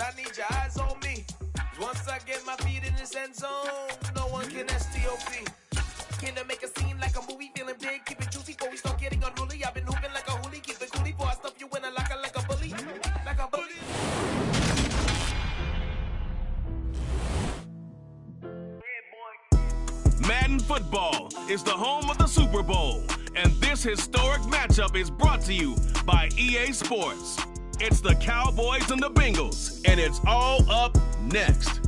I need your eyes on me. Once I get my feet in this end zone, no one can STOP. Can I make a scene like a movie, feeling big, keep it juicy before we start getting unruly. I've been hooping like a hoolie, keep it coolie before I stuff you in a locker like a bully. Like a bully. Madden Football is the home of the Super Bowl, and this historic matchup is brought to you by EA Sports. It's the Cowboys and the Bengals, and it's all up next.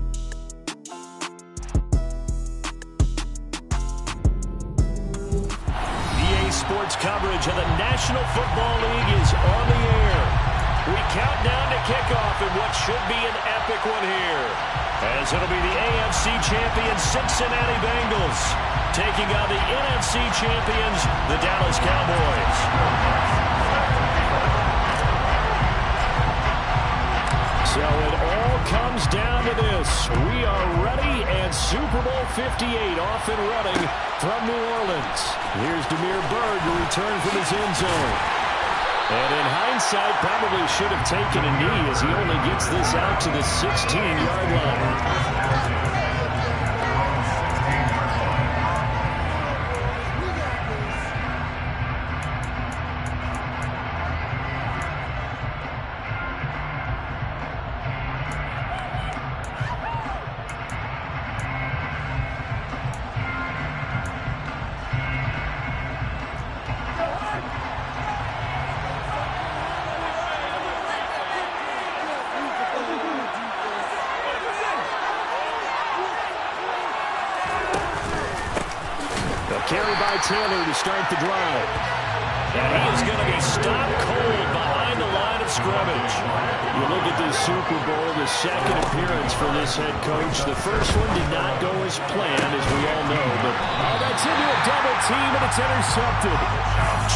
EA Sports coverage of the National Football League is on the air. We count down to kickoff in what should be an epic one here, as it'll be the AFC champion Cincinnati Bengals taking on the NFC champions, the Dallas Cowboys. So it all comes down to this. We are ready, and Super Bowl 58 off and running from New Orleans. Here's Damiere Byrd to return from his end zone. And in hindsight, probably should have taken a knee as he only gets this out to the 16-yard line. Carry by Taylor to start the drive. And he is going to be stopped cold behind the line of scrimmage. You look at this Super Bowl, the second appearance for this head coach. The first one did not go as planned, as we all know. But that's into a double team, and it's intercepted.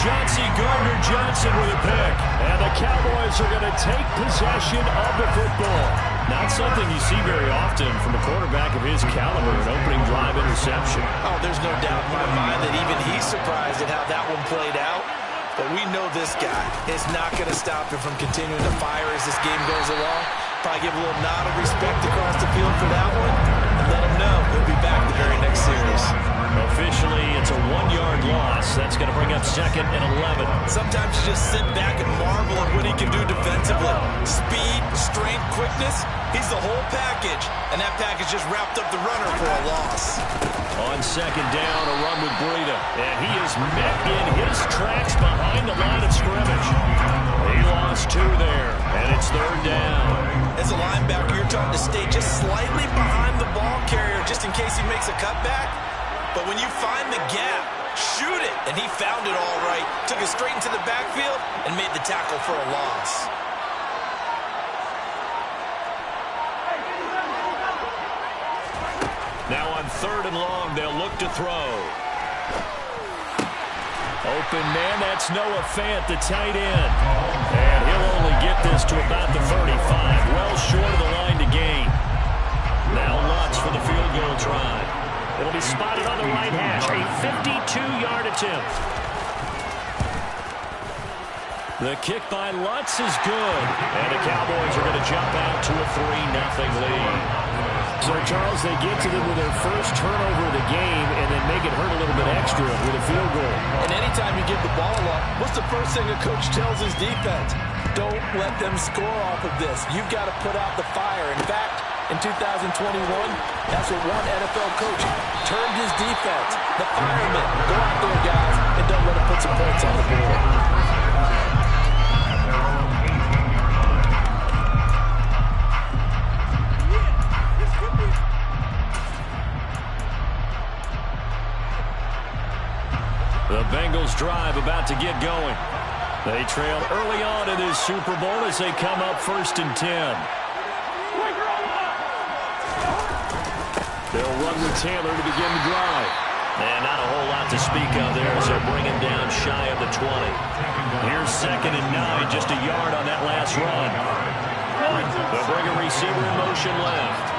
Chauncey Gardner-Johnson with a pick. And the Cowboys are going to take possession of the football. Not something you see very often from a quarterback of his caliber, an opening drive interception. Oh, there's no doubt in my mind that even he's surprised at how that one played out. But we know this guy is not going to stop him from continuing to fire as this game goes along. Probably give a little nod of respect across the field for that one, and let him know he'll be back the very next series. Officially, it's a 1-yard loss. That's going to bring up 2nd and 11. Sometimes you just sit back and marvel at what he can do defensively. Speed, strength, quickness, he's the whole package. And that package just wrapped up the runner for a loss. On 2nd down, a run with Breida. And he is met in his tracks behind the line of scrimmage. He lost 2 there, and it's 3rd down. As a linebacker, you're trying to stay just slightly behind the ball carrier just in case he makes a cutback. But when you find the gap, shoot it. And he found it all right. Took it straight into the backfield and made the tackle for a loss. Now on 3rd and long, they'll look to throw. Open man, that's Noah Fant, the tight end. And he'll only get this to about the 35. Well short of the line to gain. Now Lutz for the field goal try. It'll be spotted on the right hash. A 52-yard attempt. The kick by Lutz is good. And the Cowboys are going to jump out to a 3-0 lead. So, Charles, they get to them with their first turnover of the game and then make it hurt a little bit extra with a field goal. And anytime you give the ball up, what's the first thing a coach tells his defense? Don't let them score off of this. You've got to put out the fire. In fact, in 2021, that's what one NFL coach termed his defense. The firemen. Go out there, guys, and don't let them put some points on the board. The Bengals drive about to get going. They trail early on in this Super Bowl as they come up 1st and 10. They'll run with Taylor to begin the drive. And not a whole lot to speak of there as they're bringing down shy of the 20. Here's 2nd and 9, just a yard on that last run. They'll bring a receiver in motion left.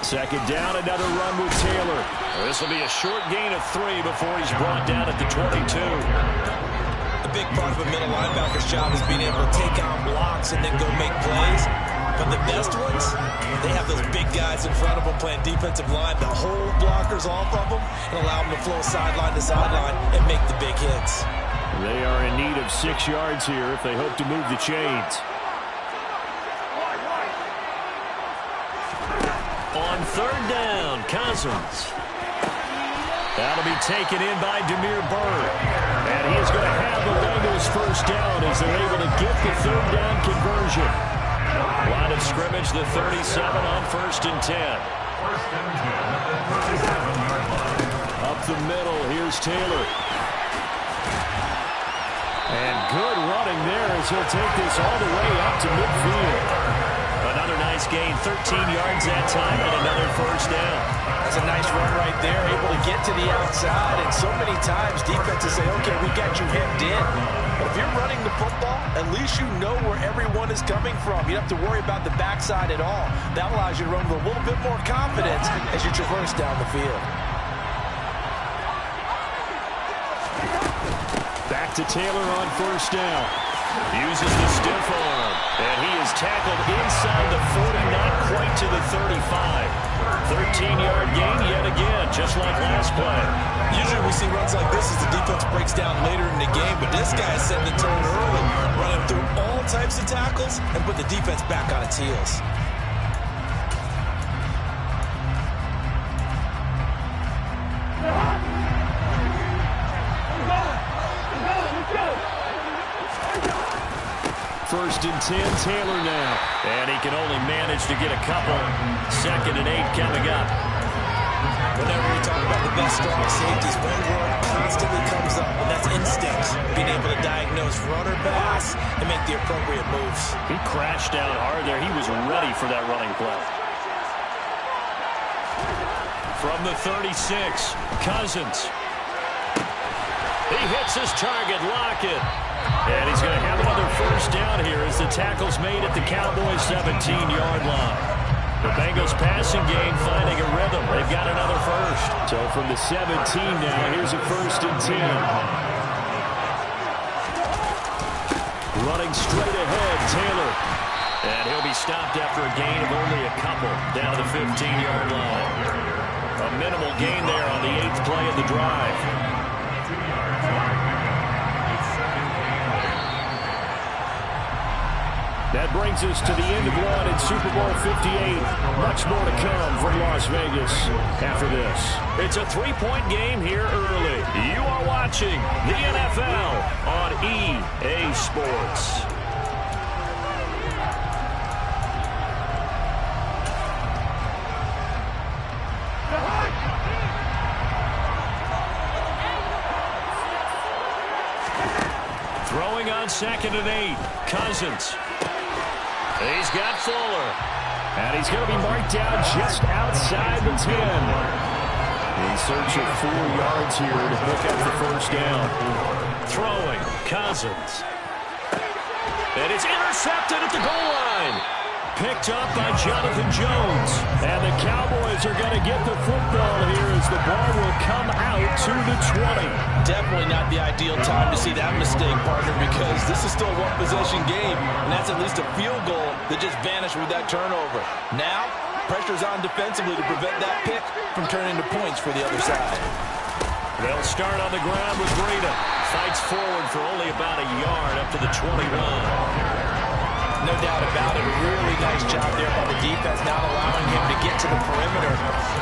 Second down, another run with Taylor. This will be a short gain of 3 before he's brought down at the 22. A big part of a middle linebacker's job is being able to take on blocks and then go make plays. But the best ones, they have those big guys in front of them playing defensive line that hold blockers off of them and allow them to flow sideline to sideline and make the big hits. They are in need of 6 yards here if they hope to move the chains. On third down, Cousins. That'll be taken in by Damiere Byrd. And he is going to have the Bengals first down as they're able to get the third down conversion. Line of scrimmage, the 37 on 1st and 10. Up the middle, here's Taylor. And good running there as he'll take this all the way up to midfield. Another nice gain, 13 yards that time, and another first down. That's a nice run right there, able to get to the outside. And so many times defenses say, okay, we got you hemmed in. But if you're running the football, at least you know where everyone is coming from. You don't have to worry about the backside at all. That allows you to run with a little bit more confidence as you traverse down the field. Back to Taylor on first down. Uses the stiff arm, and he is tackled inside the 40, not quite to the 35. 13-yard gain yet again, just like last play. Usually we see runs like this as the defense breaks down later in the game, but this guy is setting the tone early, running through all types of tackles and put the defense back on its heels. First and 10, Taylor now. And he can only manage to get a couple. 2nd and 8 coming up. Whenever we talk about the best strong safeties, one word constantly comes up, and that's instinct. Being able to diagnose run or pass and make the appropriate moves. He crashed down hard there. He was ready for that running play. From the 36, Cousins. He hits his target, Lockett. And he's going to have another first down here as the tackle's made at the Cowboys' 17-yard line. The Bengals passing game finding a rhythm. They've got another first. So from the 17 now, here's a 1st and 10. Running straight ahead, Taylor. And he'll be stopped after a gain of only a couple down to the 15-yard line. A minimal gain there on the 8th play of the drive. That brings us to the end of one in Super Bowl 58. Much more to come from Las Vegas after this. It's a 3-point game here early. You are watching the NFL on EA Sports. Throwing on 2nd and 8, Cousins. He's got Fuller. And he's going to be marked down just outside the 10. In search of 4 yards here to pick up the first down. Throwing, Cousins. And it's intercepted at the goal line. Picked up by Jonathan Jones. And the Cowboys are going to get the football here as the ball will come out to the 20. Definitely not the ideal time to see that mistake, partner, because this is still a one-possession game, and that's at least a field goal that just vanished with that turnover. Now, pressure's on defensively to prevent that pick from turning into points for the other side. They'll start on the ground with Breida. Fights forward for only about a yard up to the 21. No doubt about it. A really nice job there by the defense, not allowing him to get to the perimeter.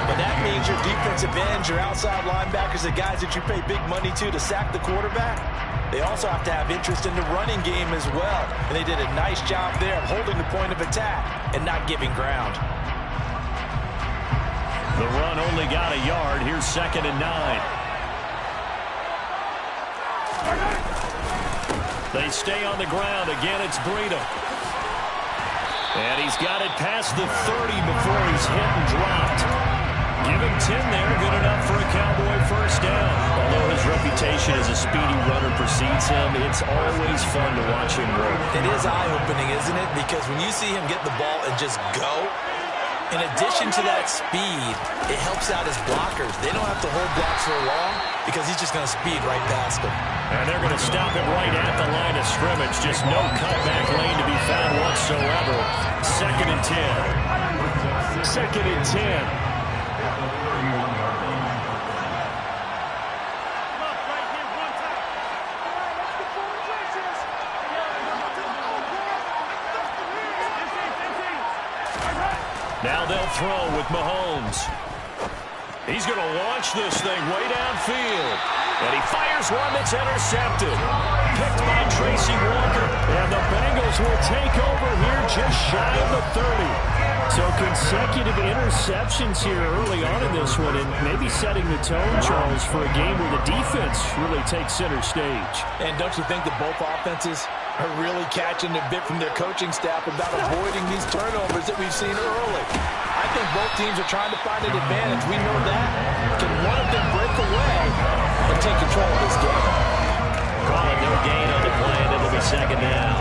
But that means your defensive ends, your outside linebackers, the guys that you pay big money to sack the quarterback, they also have to have interest in the running game as well. And they did a nice job there of holding the point of attack and not giving ground. The run only got a yard. Here's 2nd and 9. They stay on the ground. Again, it's Breida. And he's got it past the 30 before he's hit and dropped. Give him 10 there. Good enough for a Cowboy first down. Although his reputation as a speedy runner precedes him, it's always fun to watch him work. It is eye-opening, isn't it? Because when you see him get the ball and just go, In addition to that speed, it helps out his blockers. They don't have to hold blocks for long because he's just going to speed right past them. And they're going to stop it right at the line of scrimmage. Just no cutback lane to be found whatsoever. 2nd and 10. 2nd and 10. Now they'll throw with Mahomes. He's going to launch this thing way downfield. And he fires one that's intercepted. Picked by Tracy Walker. And the Bengals will take over here just shy of the 30. So consecutive interceptions here early on in this one, and maybe setting the tone, Charles, for a game where the defense really takes center stage. And don't you think that both offenses are really catching a bit from their coaching staff about avoiding these turnovers that we've seen early? I think both teams are trying to find an advantage. We know that. Can one of them break away and take control of this game? Call it no gain on the play, and it'll be 2nd down.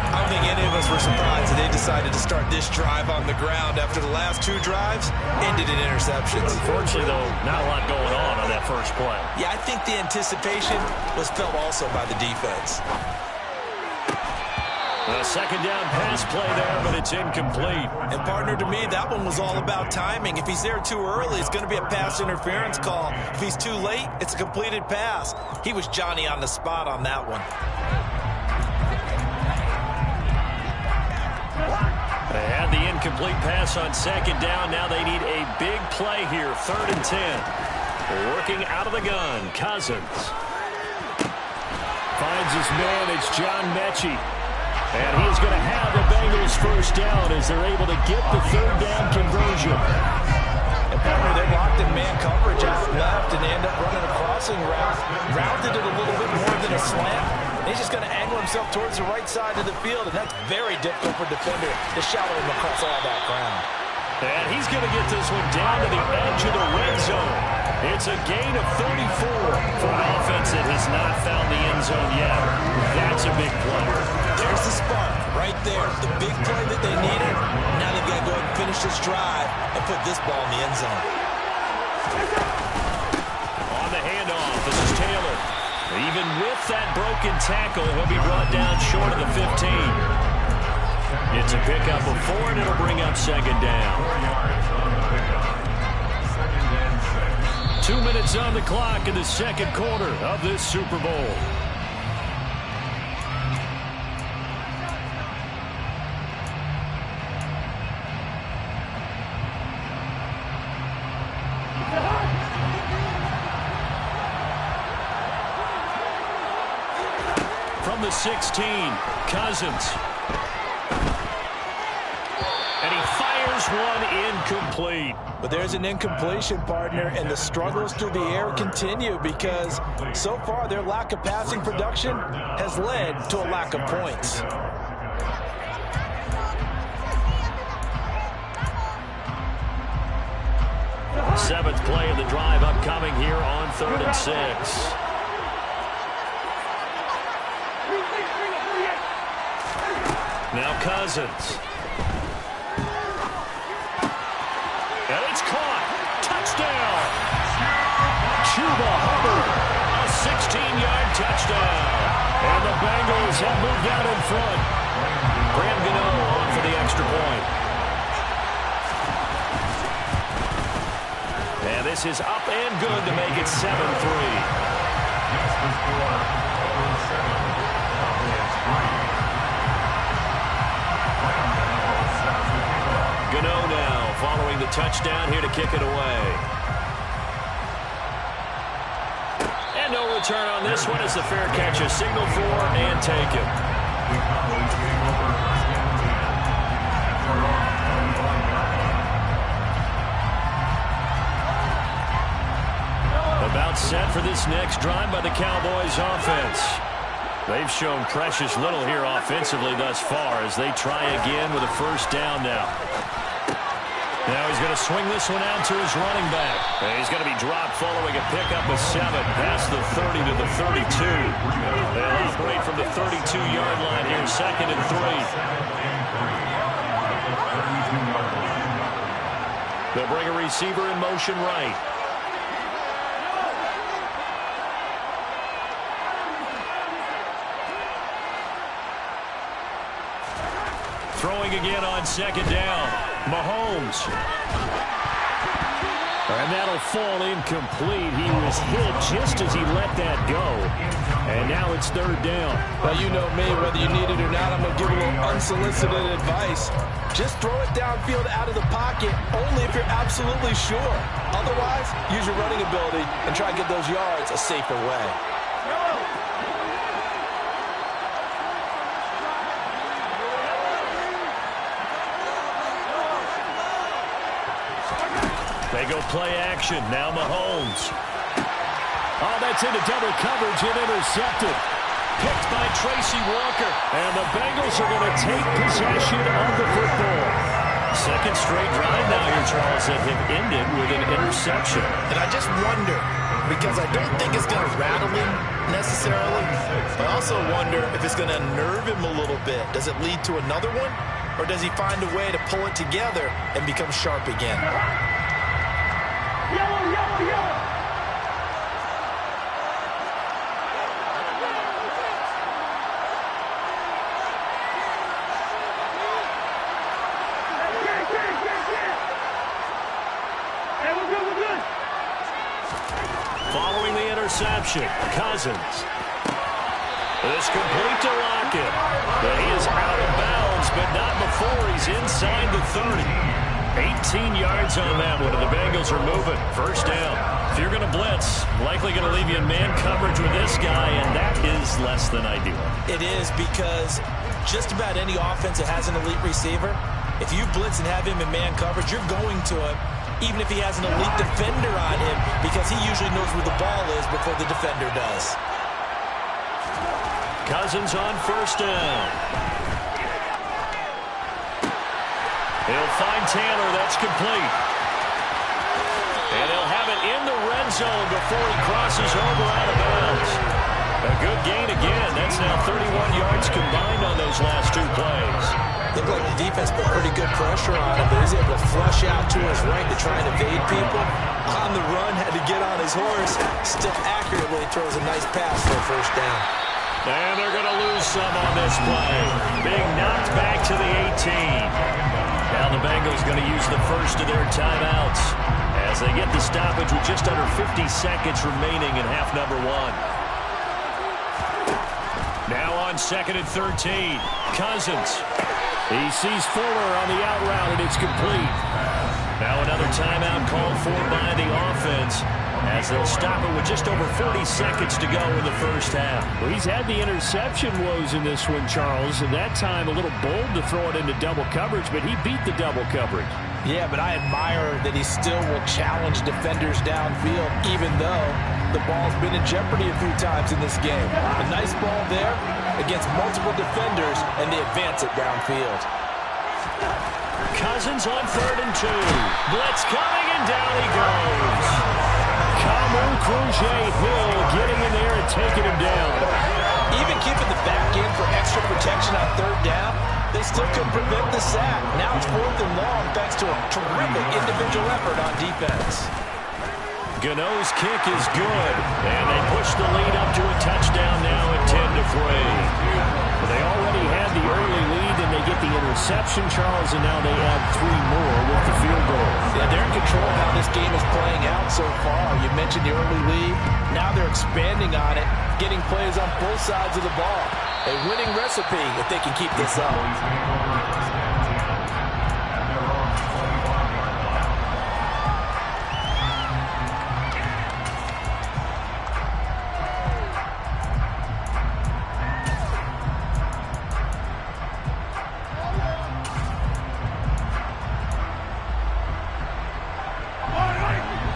I don't think any of us were surprised that they decided to start this drive on the ground after the last 2 drives ended in interceptions. Unfortunately, though, not a lot going on that first play. Yeah, I think the anticipation was felt also by the defense. A 2nd down pass play there, but it's incomplete. And, partner, to me, that one was all about timing. If he's there too early, it's going to be a pass interference call. If he's too late, it's a completed pass. He was Johnny on the spot on that one. They had the incomplete pass on 2nd down. Now they need a big play here, 3rd and 10. Working out of the gun, Cousins. Finds his man, it's John Mechie. And he's going to have the Bengals first down as they're able to get the 3rd down conversion. And, partner, they're locked in man coverage out left, and they end up running a crossing route. Rounded it a little bit more than a slant. He's just going to angle himself towards the right side of the field, and that's very difficult for a defender to shadow him across all that ground. And he's going to get this one down to the edge of the red zone. It's a gain of 34 for an offense that has not found the end zone yet. That's a big play. There's the spark right there. The big play that they needed. Now they've got to go ahead and finish this drive and put this ball in the end zone. On the handoff, this is Taylor. Even with that broken tackle, he'll be brought down short of the 15. It's a pickup of 4, and it'll bring up 2nd down. 2 minutes on the clock in the 2nd quarter of this Super Bowl. From the 16, Cousins. And he fires one incomplete. But there's an incompletion, partner, and the struggles through the air continue because so far their lack of passing production has led to a lack of points. Seventh play of the drive upcoming here on 3rd and 6. Now Cousins. And it's caught. Touchdown. Chuba Hubbard. A 16-yard touchdown. And the Bengals have moved out in front. Graham Gano on for the extra point. And this is up and good to make it 7-3. Gano now following the touchdown here to kick it away. And no return on this one as the fair catch is signaled for and taken. About set for this next drive by the Cowboys offense. They've shown precious little here offensively thus far as they try again with a first down now. Now he's going to swing this one out to his running back. And he's going to be dropped following a pickup of 7 past the 30 to the 32. They'll operate from the 32-yard line here, 2nd and 3. They'll bring a receiver in motion right. Throwing again on second down. Mahomes. And that'll fall incomplete. He was hit just as he let that go. And now it's third down. Well, you know me, whether you need it or not, I'm going to give a little unsolicited advice. Just throw it downfield out of the pocket, only if you're absolutely sure. Otherwise, use your running ability and try to get those yards a safer way. They go play action. Now Mahomes. Oh, that's into double coverage and intercepted. Picked by Tracy Walker. And the Bengals are going to take possession of the football. Second straight drive now here, Charles, that have ended with an interception. And I just wonder, because I don't think it's going to rattle him necessarily, but I also wonder if it's going to nerve him a little bit. Does it lead to another one? Or does he find a way to pull it together and become sharp again? Yellow, yellow, yellow. Hey, we're good. Following the interception, Cousins. It's complete to Lockett. But he is out of bounds, but not before he's inside the 30. 18 yards on that one, and the Bengals are moving. First down. If you're going to blitz, likely going to leave you in man coverage with this guy, and that is less than ideal. It is, because just about any offense that has an elite receiver, if you blitz and have him in man coverage, you're going to him, even if he has an elite defender on him, because he usually knows where the ball is before the defender does. Cousins on first down. He'll find Tanner. That's complete. And he'll have it in the red zone before he crosses over out of bounds. A good gain again. That's now 31 yards combined on those last two plays. Looked like the defense put pretty good pressure on him, but he's able to flush out to his right to try and evade people. On the run, had to get on his horse. Still accurately throws a nice pass for a first down. And they're going to lose some on this play. Being knocked back to the 18. Now the Bengals going to use the first of their timeouts as they get the stoppage with just under 50 seconds remaining in half number one. Now on second and 13, Cousins. He sees Fuller on the out route, and it's complete. Now another timeout called for by the offense as they'll stop it with just over 40 seconds to go in the first half. Well, he's had the interception woes in this one, Charles, and that time a little bold to throw it into double coverage, but he beat the double coverage. Yeah, but I admire that he still will challenge defenders downfield, even though the ball's been in jeopardy a few times in this game. A nice ball there against multiple defenders, and they advance it downfield. Cousins on third and 2. Blitz coming, and down he goes. Kamu Grugier-Hill getting in there and taking him down. Even keeping the back end for extra protection on third down, they still couldn't prevent the sack. Now it's fourth and long thanks to a terrific individual effort on defense. Gano's kick is good, and they push the lead up to a touchdown now at 10-3. They already had the early lead, and they get the interception, Charles, and now they add 3 more with the field goal. Yeah, they're in control of how this game is playing out so far. You mentioned the early lead. Now they're expanding on it, getting plays on both sides of the ball. A winning recipe if they can keep this up.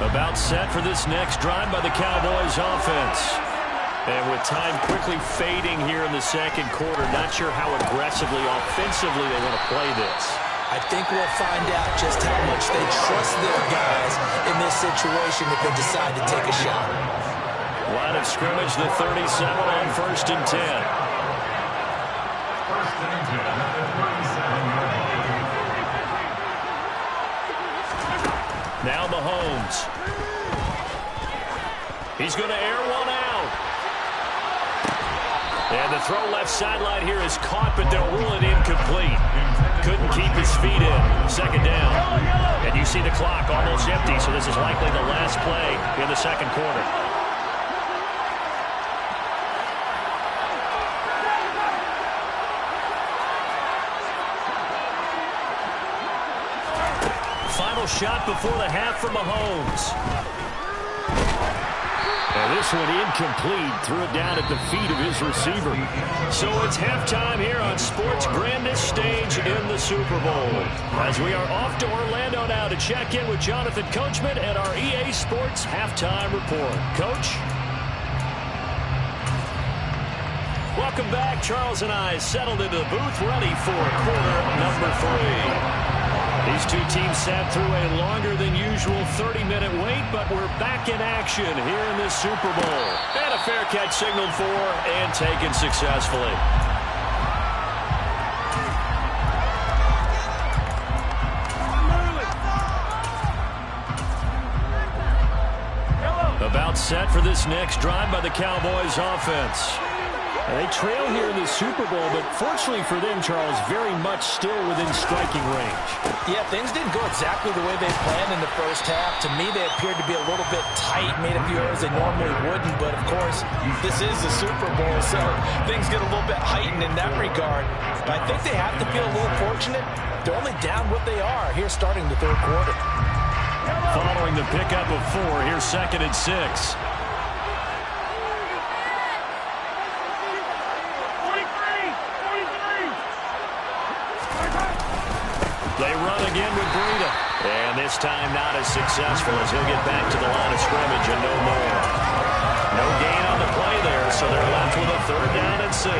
About set for this next drive by the Cowboys offense. And with time quickly fading here in the second quarter, not sure how aggressively, offensively they want to play this. I think we'll find out just how much they trust their guys in this situation if they decide to take a shot. Line of scrimmage, the 37 on first and 10. Now Mahomes. He's going to air one out. And the throw left sideline here is caught, but they'll rule it incomplete. Couldn't keep his feet in. Second down. And you see the clock almost empty, so this is likely the last play in the second quarter. Final shot before the half for Mahomes. And this one incomplete. Threw it down at the feet of his receiver. So it's halftime here on sports' grandest stage in the Super Bowl. As we are off to Orlando now to check in with Jonathan Coachman and our EA Sports Halftime Report. Coach? Welcome back. Charles and I settled into the booth ready for quarter number 3. These two teams sat through a longer than usual 30-minute wait, but we're back in action here in this Super Bowl. And a fair catch signaled for and taken successfully. About set for this next drive by the Cowboys offense. And they trail here in the Super Bowl, but fortunately for them, Charles, very much still within striking range. Yeah, things didn't go exactly the way they planned in the first half. To me, they appeared to be a little bit tight, made a few errors they normally wouldn't. But, of course, this is the Super Bowl, so things get a little bit heightened in that regard. But I think they have to feel a little fortunate. They're only down what they are here starting the third quarter. Following the pickup of 4, here's 2nd and 6. They run again with Breida. And this time not as successful as he'll get back to the line of scrimmage and no more. No gain on the play there, so they're left with a 3rd down and 6.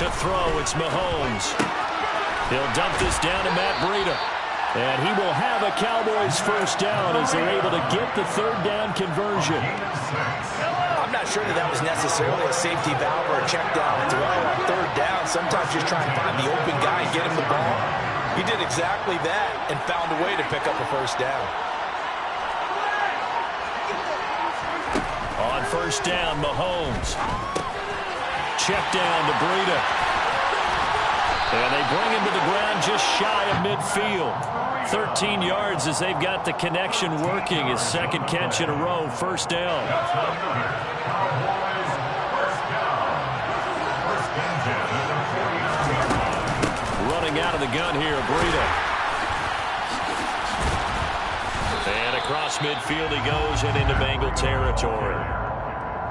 To throw, it's Mahomes. He'll dump this down to Matt Breida. And he will have a Cowboys first down as they're able to get the 3rd down conversion. I'm not sure that was necessarily a safety valve or a check down throw on 3rd down. Sometimes just try and find the open guy and get him the ball. He did exactly that and found a way to pick up a first down. On first down, Mahomes. Check down to Breida. And they bring him to the ground just shy of midfield. 13 yards as they've got the connection working. His 2nd catch in a row, first down. Running out of the gun here, Breida. And across midfield he goes and into Bengal territory.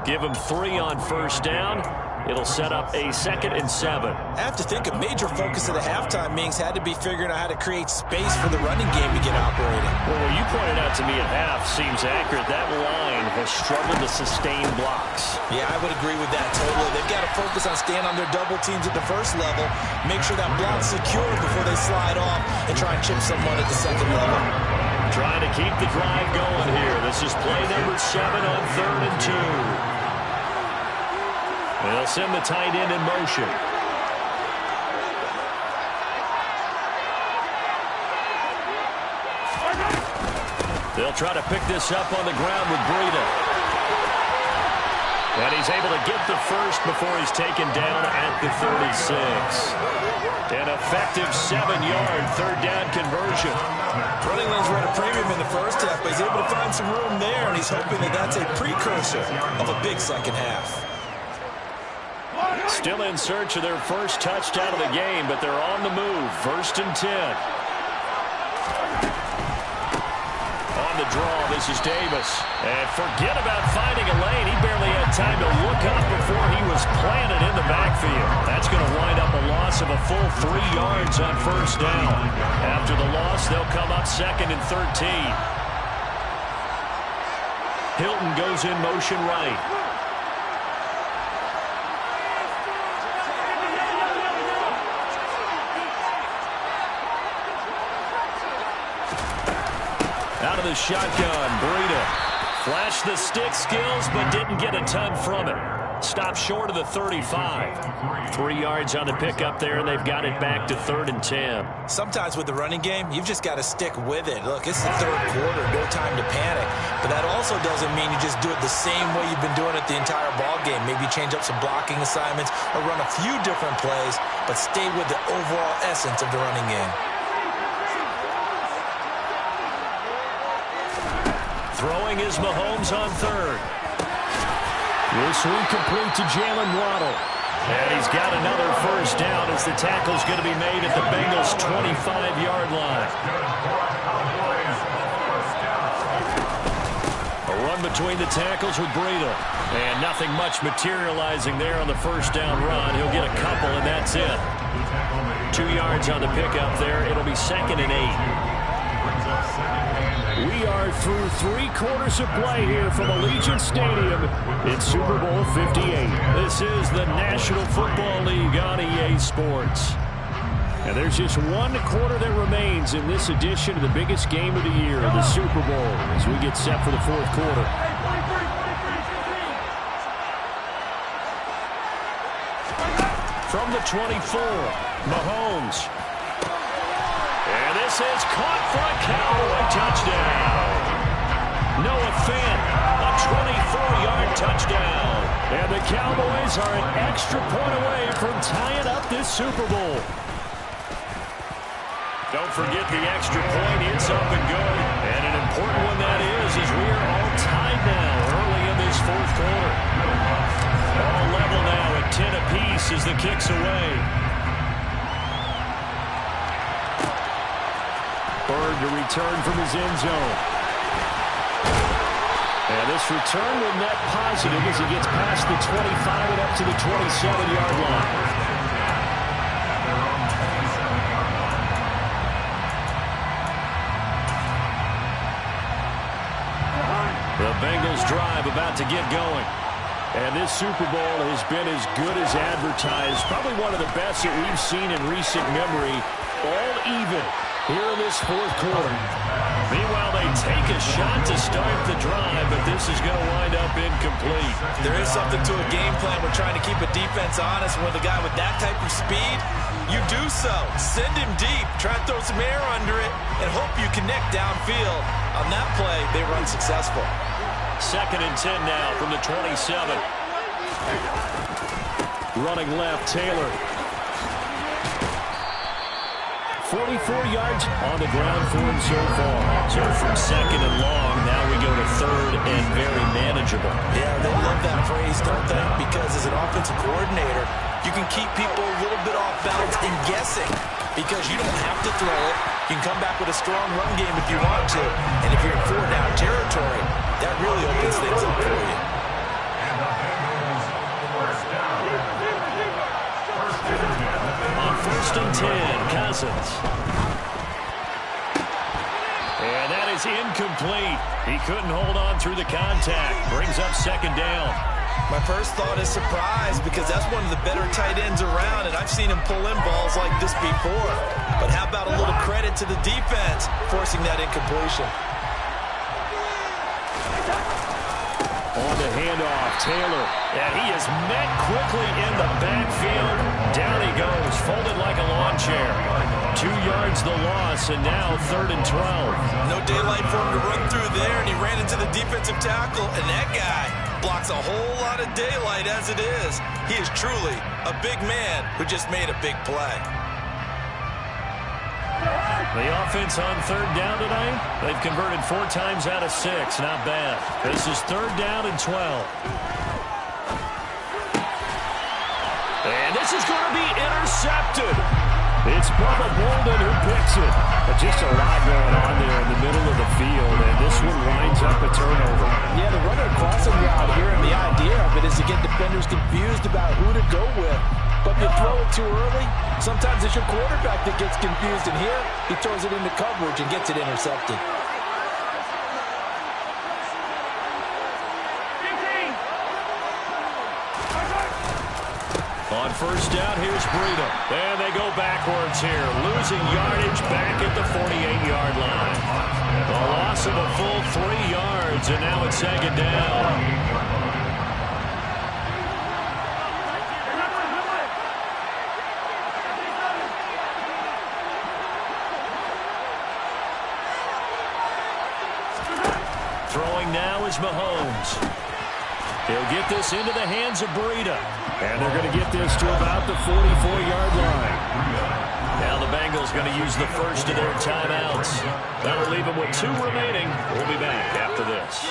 Give him 3 on first down. It'll set up a 2nd and 7. I have to think a major focus of the halftime meetings had to be figuring out how to create space for the running game to get operating. Well, what you pointed out to me at half seems accurate. That line has struggled to sustain blocks. Yeah, I would agree with that totally. They've got to focus on staying on their double teams at the first level, make sure that block's secure before they slide off and try and chip someone at the second level. Trying to keep the drive going here. This is play number 7 on 3rd and 2. They'll send the tight end in motion. They'll try to pick this up on the ground with Breida. And he's able to get the first before he's taken down at the 36. An effective 7-yard 3rd down conversion. Running lanes were at a premium in the first half, but he's able to find some room there, and he's hoping that that's a precursor of a big second half. Still in search of their first touchdown of the game, but they're on the move. 1st and 10. On the draw, this is Davis. And forget about finding a lane. He barely had time to look up before he was planted in the backfield. That's going to wind up a loss of a full 3 yards on first down. After the loss, they'll come up 2nd and 13. Hilton goes in motion right. the shotgun. Breida flashed the stick skills, but didn't get a ton from it. Stopped short of the 35. 3 yards on the pickup there, and they've got it back to 3rd and 10. Sometimes with the running game, you've just got to stick with it. Look, it's the 3rd quarter, no time to panic. But that also doesn't mean you just do it the same way you've been doing it the entire ball game. Maybe change up some blocking assignments or run a few different plays, but stay with the overall essence of the running game. Throwing is Mahomes on 3rd. This one complete to Jalen Waddle. And he's got another first down as the tackle's going to be made at the Bengals' 25-yard line. A run between the tackles with Breida. And nothing much materializing there on the first down run. He'll get a couple, and that's it. 2 yards on the pickup there. It'll be 2nd and 8. We are through 3 quarters of play here from Allegiant Stadium in Super Bowl 58. This is the National Football League on EA Sports. And there's just 1 quarter that remains in this edition of the biggest game of the year, the Super Bowl, as we get set for the 4th quarter. From the 24, Mahomes. And this is caught for a Cowboy touchdown. Noah Fant, a 24-yard touchdown. And the Cowboys are an extra point away from tying up this Super Bowl. Don't forget the extra point. It's up and good. And an important one that is as we are all tied now early in this 4th quarter. All level now at 10 apiece as the kick's away. Bird to return from his end zone. And this return will net positive as he gets past the 25 and up to the 27-yard line. The Bengals drive about to get going. And this Super Bowl has been as good as advertised. Probably one of the best that we've seen in recent memory. All even here in this 4th quarter. Meanwhile, they take a shot to start the drive, but this is going to wind up incomplete. There is something to a game plan. We're trying to keep a defense honest. With a guy with that type of speed, you do so. Send him deep. Try to throw some air under it and hope you connect downfield. On that play, they run successful. 2nd and 10 now from the 27. Running left, Taylor. 44 yards on the ground for him so far. So from 2nd and long, now we go to 3rd and very manageable. Yeah, they love that phrase, don't they? Because as an offensive coordinator, you can keep people a little bit off balance and guessing because you don't have to throw it. You can come back with a strong run game if you want to. And if you're in 4-down territory, that really opens things up for you. On 1st and 10, Cousins. And that is incomplete. He couldn't hold on through the contact. Brings up 2nd down. My first thought is surprise because that's one of the better tight ends around, and I've seen him pull in balls like this before. But how about a little credit to the defense forcing that incompletion? On the handoff, Taylor. And he is met quickly in the backfield. Down he goes, folded like a lawn chair. 2 yards the loss, and now 3rd and 12. No daylight for him to run through there, and he ran into the defensive tackle, and that guy blocks a whole lot of daylight as it is. He is truly a big man who just made a big play. The offense on 3rd down tonight, they've converted 4 times out of 6. Not bad. This is 3rd down and 12. And this is going to be intercepted. It's Bubba Bolden who picks it. But just a lot going on there in the middle of the field, and this one winds up a turnover. Yeah, the runner crossing route here, and the idea of it is to get defenders confused about who to go with. But if you throw it too early, sometimes it's your quarterback that gets confused, and here he throws it into coverage and gets it intercepted. On first down, here's Breida. And they go backwards here, losing yardage back at the 48-yard line. A loss of a full 3 yards, and now it's second down. Throwing now is Mahomes. He'll get this into the hands of Breida. And they're going to get this to about the 44-yard line. Now the Bengals going to use the first of their timeouts. That'll leave them with 2 remaining. We'll be back after this.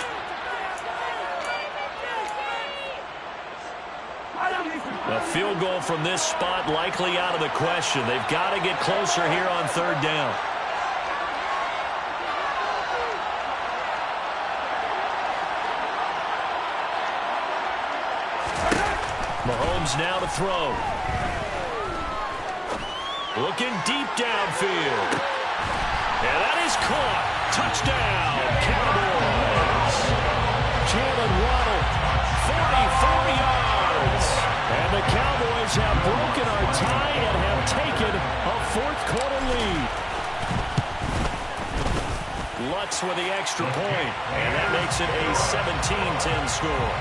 A field goal from this spot likely out of the question. They've got to get closer here on third down. Mahomes now to throw. Looking deep downfield. And that is caught. Touchdown, Cowboys. Jalen Waddle, 44 yards. And the Cowboys have broken our tie and have taken a fourth-quarter lead. Lutz with the extra point, and that makes it a 17-10 score.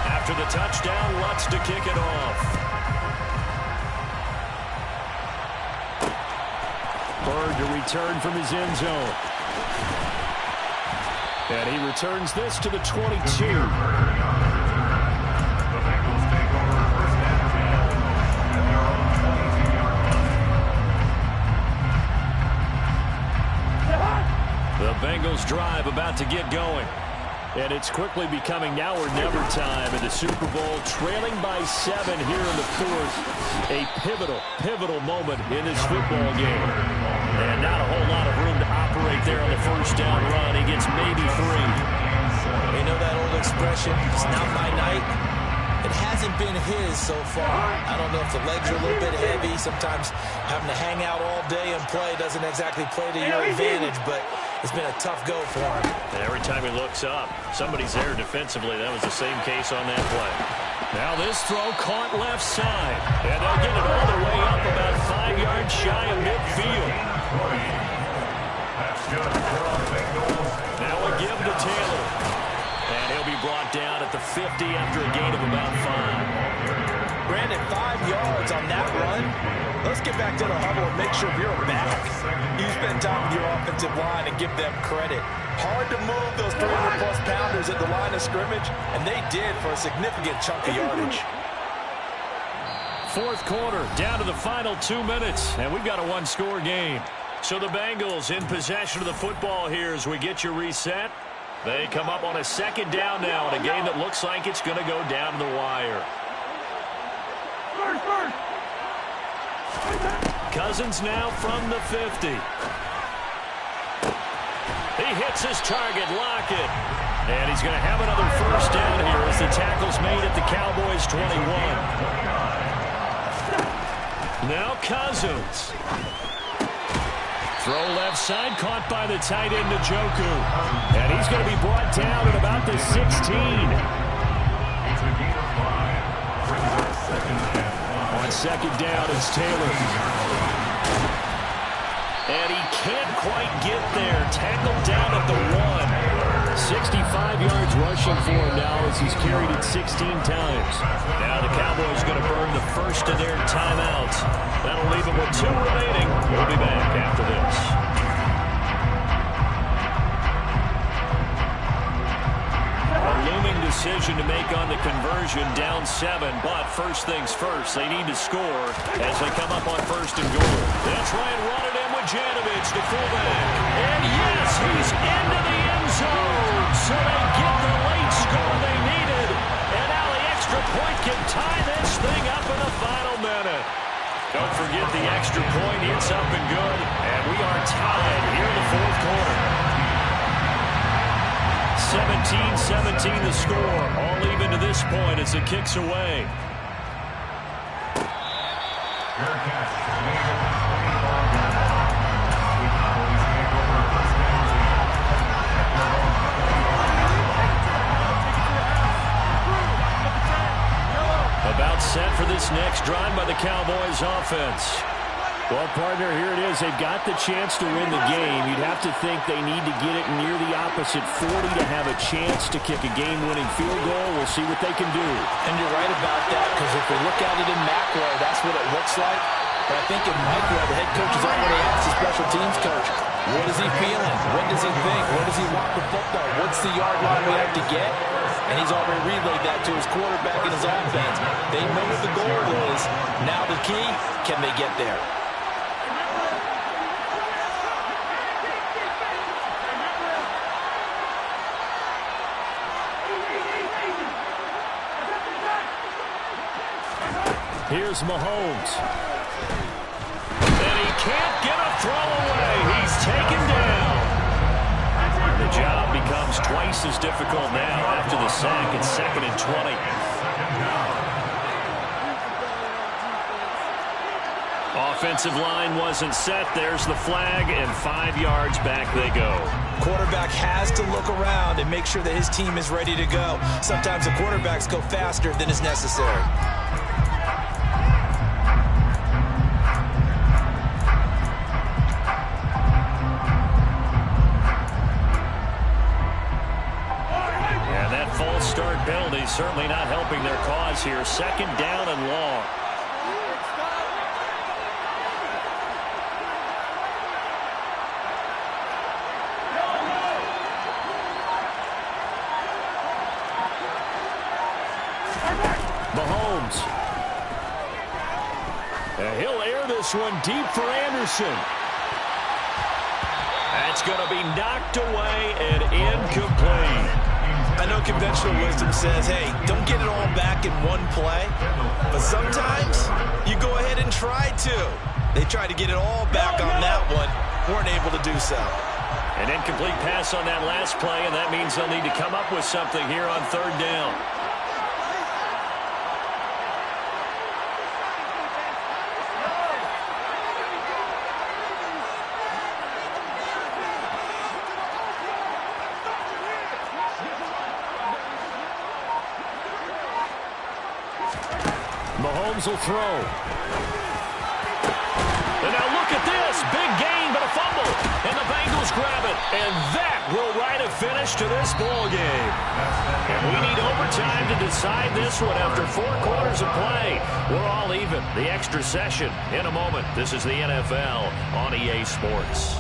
After the touchdown, Lutz to kick it off. Bird to return from his end zone. And he returns this to the 22. The Bengals drive about to get going. And it's quickly becoming now or never time in the Super Bowl, trailing by 7 here in the fourth. A pivotal moment in this football game. And not a whole lot of room to operate there on the first down run. He gets maybe 3. You know that old expression, it's not my night. It hasn't been his so far. I don't know if the legs are a little bit heavy. Sometimes having to hang out all day and play doesn't exactly play to your advantage, but it's been a tough go for him. And every time he looks up, somebody's there defensively. That was the same case on that play. Now this throw caught left side. And they'll get it all the way up about 5 yards shy of midfield. Now a give to Taylor. And he'll be brought down at the 50 after a gain of about 5. Brandon, 5 yards on that run. Let's get back to the huddle and make sure we're back. You spend time with your offensive line and give them credit. Hard to move those 300-plus pounders at the line of scrimmage, and they did for a significant chunk of yardage. Fourth quarter, down to the final 2 minutes, and we've got a one-score game. So the Bengals in possession of the football here as we get you reset. They come up on a second down now in a game that looks like it's going to go down to the wire. Cousins now from the 50. He hits his target, Lockett. And he's going to have another first down here as the tackle's made at the Cowboys' 21. Now Cousins. Throw left side, caught by the tight end, Njoku. And he's going to be brought down at about the 16. On second down, it's Taylor. And he can't quite get there. Tackled down at the 1. 65 yards rushing for him now as he's carried it 16 times. Now the Cowboys going to burn the first of their timeouts. That'll leave them with 2 remaining. We'll be back after this. A looming decision to make on the conversion, down 7. But first things first, they need to score as they come up on first and goal. They'll try and run it in with Janovich, the fullback. And yes, he's into the end zone. So they get the late score they needed. And now the extra point can tie this thing up in the final minute. Don't forget the extra point. It's up and good. And we are tied here in the fourth quarter. 17-17 the score. All even to this point as it kicks away. this next drive by the Cowboys offense. Well, partner, here it is. They've got the chance to win the game. You'd have to think they need to get it near the opposite 40 to have a chance to kick a game-winning field goal. We'll see what they can do. And you're right about that, because if we look at it in macro, that's what it looks like. But I think in micro, the head coach has already asked the special teams coach, what is he feeling? What does he think? Where does he want the football? What's the yard line we have to get? And he's already relayed that to his quarterback and his offense. They know what the goal is. Now the key, can they get there? Here's Mahomes. And he can't get a throw away. He's taken down. The job becomes twice as difficult now after the sack. It's 2nd and 20. Offensive line wasn't set. There's the flag, and 5 yards back they go. Quarterback has to look around and make sure that his team is ready to go. Sometimes the quarterbacks go faster than is necessary. Start penalty certainly not helping their cause here. 2nd down and long. Mahomes. And he'll air this one deep for Anderson. That's going to be knocked away and incomplete. I know conventional wisdom says, hey, don't get it all back in one play. But sometimes you go ahead and try to. They tried to get it all back on that one. Weren't able to do so. An incomplete pass on that last play, and that means they'll need to come up with something here on 3rd down. Mahomes will throw. And now look at this. Big gain, but a fumble. And the Bengals grab it. And that will write a finish to this ball game. And we need overtime to decide this one after 4 quarters of play. We're all even. The extra session in a moment. This is the NFL on EA Sports.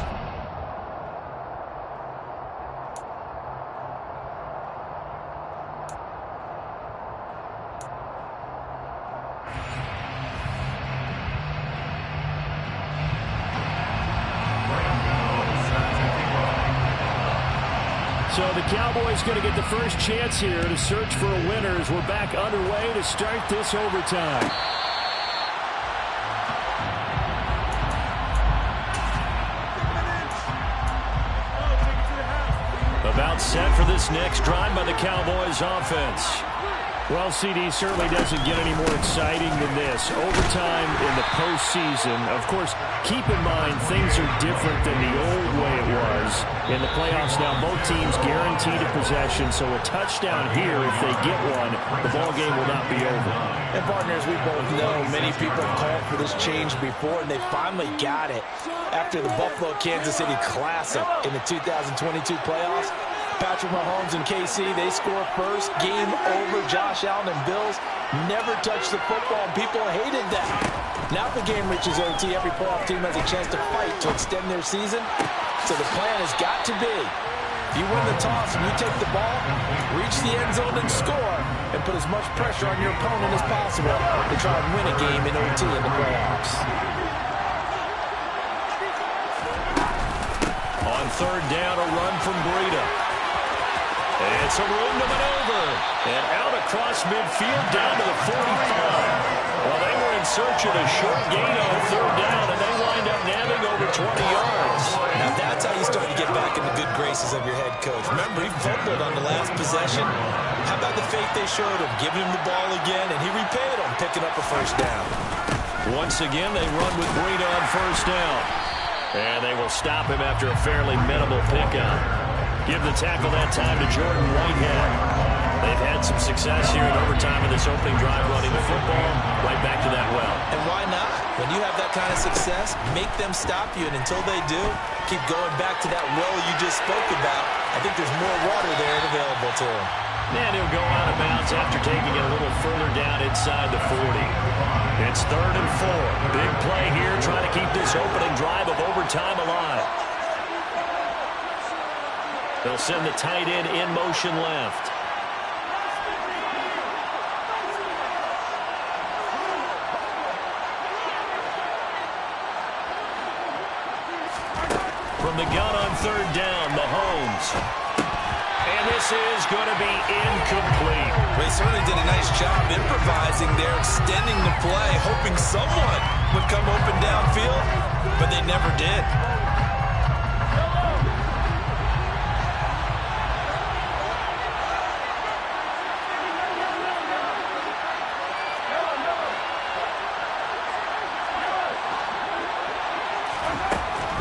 So the Cowboys going to get the first chance here to search for a winner as we're back underway to start this overtime. About set for this next drive by the Cowboys offense. Well, CD certainly doesn't get any more exciting than this. Overtime in the postseason. Of course, keep in mind things are different than the old way it was. In the playoffs now, both teams guaranteed a possession, so a touchdown here, if they get one, the ball game will not be over. And partners, we both know many people have called for this change before, and they finally got it after the Buffalo-Kansas City Classic in the 2022 playoffs. Patrick Mahomes and KC, they score first. Game over. Josh Allen and Bills never touched the football. People hated that. Now the game reaches OT. Every playoff team has a chance to fight to extend their season. So the plan has got to be, if you win the toss and you take the ball, reach the end zone and score, and put as much pressure on your opponent as possible to try and win a game in OT in the playoffs. On 3rd down, a run from Breida. It's a room to maneuver. And out across midfield down to the 45. Well, they were in search of a short gain on 3rd down, and they wind up nabbing over 20 yards. Now that's how you start to get back in the good graces of your head coach. Remember, he fumbled on the last possession. How about the faith they showed him, giving him the ball again, and he repaid him, picking up a 1st down. Once again, they run with Breida on 1st down. And they will stop him after a fairly minimal pickup. Give the tackle that time to Jordan Whitehead. They've had some success here in overtime in this opening drive running the football. Right back to that well. And why not? When you have that kind of success, make them stop you. And until they do, keep going back to that well you just spoke about. I think there's more water there available to him. And he'll go out of bounds after taking it a little further down inside the 40. It's 3rd and 4. Big play here, trying to keep this opening drive of overtime alive. They'll send the tight end in motion left. From the gun on 3rd down, Mahomes. And this is going to be incomplete. They certainly did a nice job improvising there, extending the play, hoping someone would come open downfield, but they never did.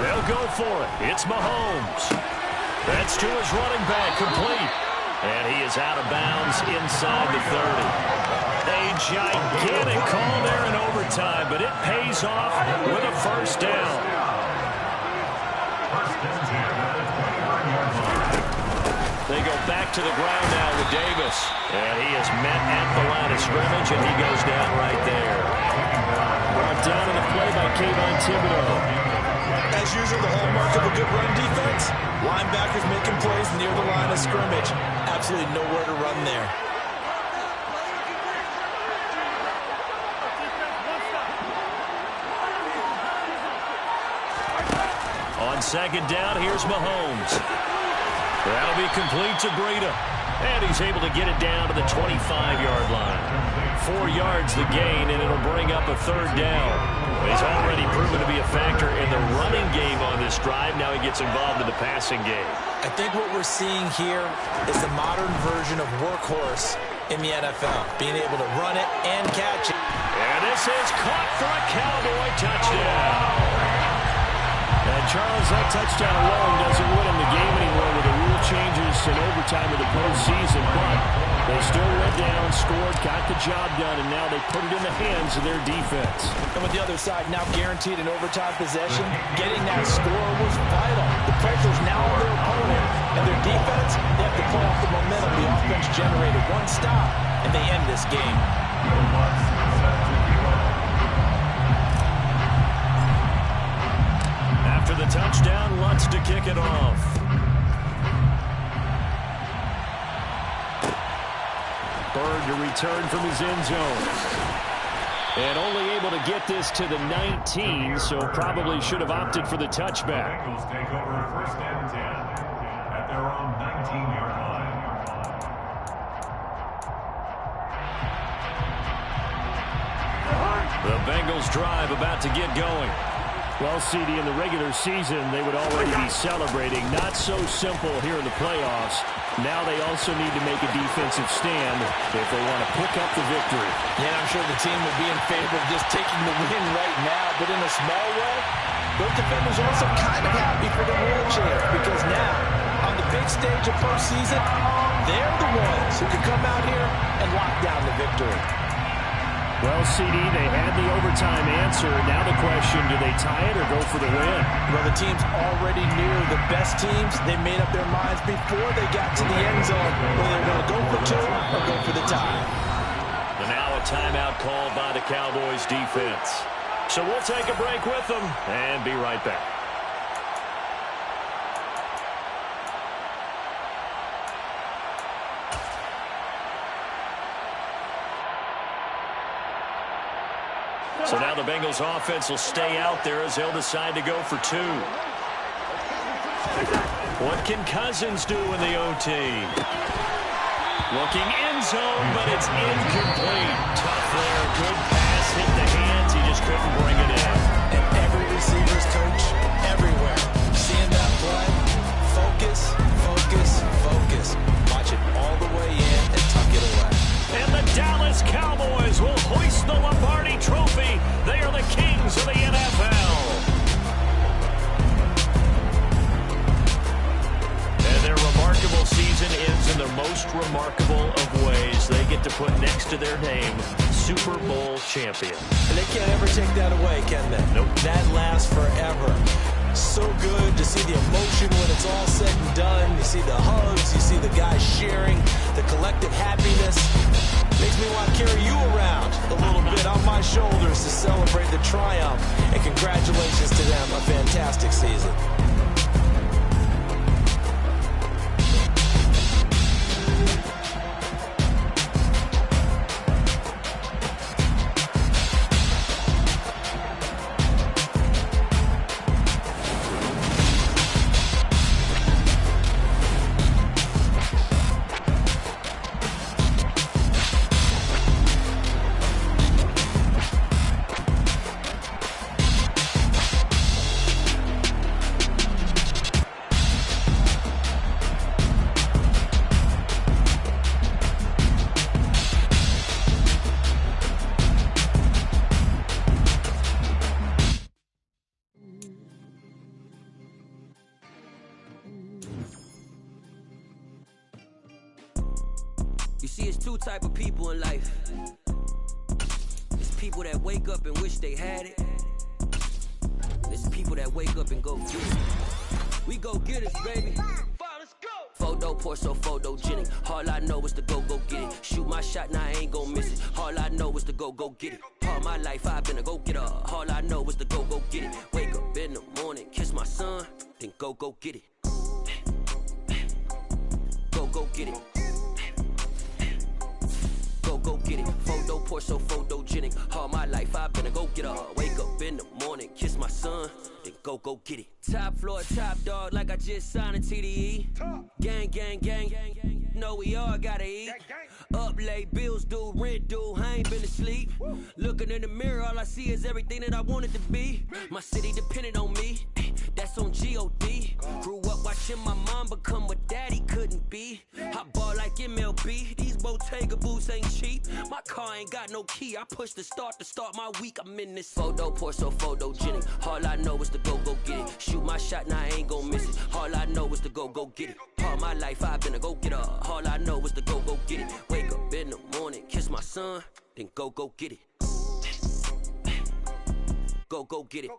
They'll go for it. It's Mahomes. That's to his running back, complete. And he is out of bounds inside the 30. A gigantic call there in overtime, but it pays off with a first down. They go back to the ground now with Davis. And he is met at the line of scrimmage, and he goes down right there. Brought down in the play by Kayvon Thibodeau. As usual, the hallmark of a good run defense, linebackers making plays near the line of scrimmage. Absolutely nowhere to run there. On 2nd down, here's Mahomes. That'll be complete to Breida. And he's able to get it down to the 25-yard line. 4 yards the gain, and it'll bring up a 3rd down. He's already proven to be a factor in the running game on this drive. Now he gets involved in the passing game. I think what we're seeing here is the modern version of workhorse in the NFL, being able to run it and catch it. And this is caught for a Cowboy touchdown. And Charles, that touchdown alone doesn't win him the game anymore with the rule changes in overtime of the postseason, but they still went down, scored, got the job done, and now they put it in the hands of their defense. And with the other side now guaranteed an overtime possession, getting that score was vital. The pressure's now on their opponent, and their defense, they have to play off the momentum the offense generated. One stop, and they end this game. After the touchdown, Lutz to kick it off. Bird to return from his end zone. And only able to get this to the 19, so probably should have opted for the touchback. Bengals take over 1st and 10 at their own 19-yard line. The Bengals drive about to get going. Well, CD, in the regular season, they would already be celebrating. Not so simple here in the playoffs. Now they also need to make a defensive stand if they want to pick up the victory. Yeah, I'm sure the team would be in favor of just taking the win right now, but in a small way, those defenders are also kind of happy for the rule change because now, on the big stage of postseason, they're the ones who can come out here and lock down the victory. Well, CD, they had the overtime answer. Now the question, do they tie it or go for the win? Well, the teams already knew the best teams. They made up their minds before they got to the end zone whether they're going to go for 2 or go for the tie. And now a timeout called by the Cowboys defense. So we'll take a break with them and be right back. So now the Bengals offense will stay out there as they'll decide to go for 2. What can Cousins do in the OT? Looking end zone, but it's incomplete. Tough there. Good pass, hit the hands. He just couldn't bring it in. And every receiver's coach everywhere. Seeing that play, focus, focus, focus. Watch it all the way in and tuck it away. And the Dallas Cowboys will hoist the Lombardi Trophy. They are the kings of the NFL. And their remarkable season ends in the most remarkable of ways, they get to put next to their name, Super Bowl champion. And they can't ever take that away, can they? Nope. That lasts forever. So good to see the emotion when it's all said and done. You see the hugs, you see the guys sharing, the collective happiness. Makes me want to carry you around a little bit on my shoulders to celebrate the triumph. And congratulations to them, a fantastic season. You see, it's two type of people in life. It's people that wake up and wish they had it. It's people that wake up and go get it. We go get it, baby. Photo poor, so photogenic. All I know is to go get it. Shoot my shot, now I ain't gon' miss it. All I know is to go get it. All my life I've been a go-getter. All I know is to go get it. Wake up in the morning, kiss my son, then go get it. Go get it. Go get it. Photo poor, so photogenic. All my life I've been a go-getter. Wake up in the morning, kiss my son, then go get it. Top floor, top dog, like I just signed a TDE. Gang, gang, gang. No, we all gotta eat. Up late, bills due, rent due, I ain't been asleep. Looking in the mirror, all I see is everything that I wanted to be. My city depended on me, that's on G.O.D. Grew up watching my mom become what daddy couldn't be. I ball like MLB, these Bottega boots ain't cheap. My car ain't got no key, I push the start to start my week. I'm in this photo poor, so photogenic. All I know is to go get it. Shoot my shot, now I ain't gon' miss it. All I know is to go get it. All my life I've been a go-getter. All I know is to go get it. Wake up in the morning, kiss my son, then go get it. Go get it.